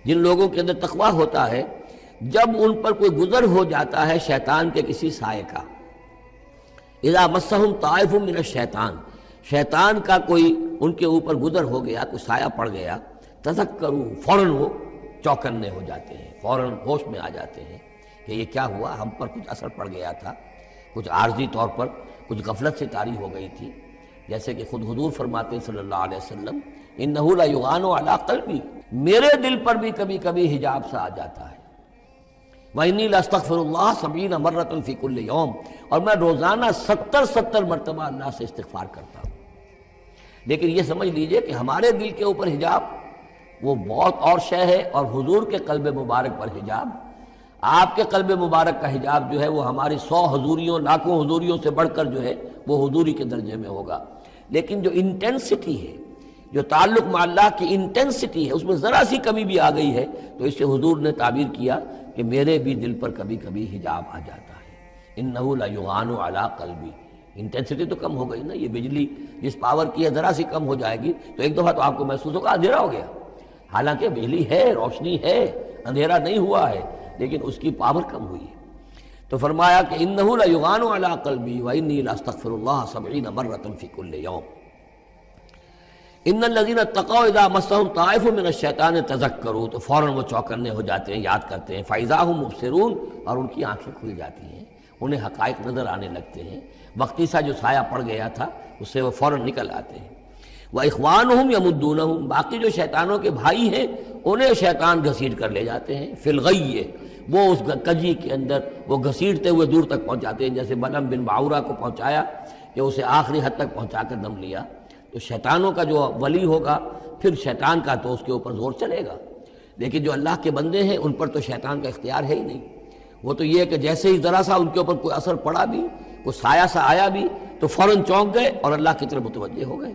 جن لوگوں کے اندر تقویٰ ہوتا ہے، جب ان پر کوئی گزر ہو جاتا ہے شیطان کے کسی سائے کا، اذا مسہم طائف من الشیطان، شیطان کا کوئی ان کے اوپر گزر ہو گیا، کوئی سایہ پڑ گیا، تذکروا، فوراً وہ چوکنے ہو جاتے ہیں، فوراً ہوش میں آ جاتے ہیں کہ یہ کیا ہوا، ہم پر کچھ اثر پڑ گیا تھا، کچھ عارضی طور پر کچھ غفلت سے طاری ہو گئی تھی۔ جیسے کہ خود حضور فرماتے ہیں صلی اللہ علیہ وسلم، انہ لیغان علی قلبی، میرے دل پر بھی کبھی کبھی حجاب سا آ جاتا ہے، وَإِنِّي لَأَسْتَغْفِرُ اللَّهَ 70 مرۃ فی کل یوم، اور میں روزانہ 70 مرتبہ اللہ سے استغفار کرتا ہوں۔ لیکن یہ سمجھ لیجئے کہ ہمارے دل کے اوپر حجاب وہ بہت اور شے ہے، اور حضور کے قلب مبارک پر حجاب، آپ کے قلب مبارک کا حجاب جو ہے وہ ہماری 100 حضوریوں، لاکھوں حضوریوں سے بڑھ کر جو ہے وہ حضوری کے درجے میں ہوگا۔ لیکن جو انٹینسٹی ہے، جو تعلق مع اللہ کی انٹینسٹی ہے، اس میں ذرا سی کمی بھی آ گئی ہے تو اس سے حضور نے تعبیر کیا کہ میرے بھی دل پر کبھی کبھی حجاب آ جاتا ہے۔ انہ لیغان علی قلبی، انٹینسٹی تو کم ہو گئی نا، یہ بجلی جس پاور کی ہے ذرا سی کم ہو جائے گی تو ایک دفعہ تو آپ کو محسوس ہوگا اندھیرا ہو گیا، حالانکہ بجلی ہے، روشنی ہے، اندھیرا نہیں ہوا ہے، لیکن اس کی پاور کم ہوئی ہے۔ تو فرمایا کہ انہ لیغان علی قلبی وانی لاستغفر اللہ 70 مرۃ فی کل یوم۔ ان الذین اتقوا اذا مسهم طائف من الشیطان تذکروا، تو فوراً وہ چوکنے ہو جاتے ہیں، یاد کرتے ہیں، فاذا هم مبصرون، اور ان کی آنکھیں کھل جاتی ہیں، انہیں حقائق نظر آنے لگتے ہیں، وقتی سا جو سایہ پڑ گیا تھا اس سے وہ فوراً نکل آتے ہیں۔ وَإِخْوَانُهُمْ يَمُدُّونَهُمْ، باقی جو شیطانوں کے بھائی ہیں انہیں شیطان گھسیٹ کر لے جاتے ہیں، فی الغی، وہ اس کجی کے اندر وہ گھسیٹتے ہوئے دور تک پہنچاتے ہیں، جیسے بلعم بن باعورہ کو پہنچایا کہ اسے آخری حد تک پہنچا کر دم لیا۔ تو شیطانوں کا جو ولی ہوگا پھر شیطان کا تو اس کے اوپر زور چلے گا، لیکن جو اللہ کے بندے ہیں ان پر تو شیطان کا اختیار ہے ہی نہیں۔ وہ تو یہ ہے کہ جیسے ہی ذرا سا ان کے اوپر کوئی اثر پڑا بھی، کوئی سایہ سا آیا بھی تو فوراً چونک گئے اور اللہ کی طرف متوجہ ہو گئے۔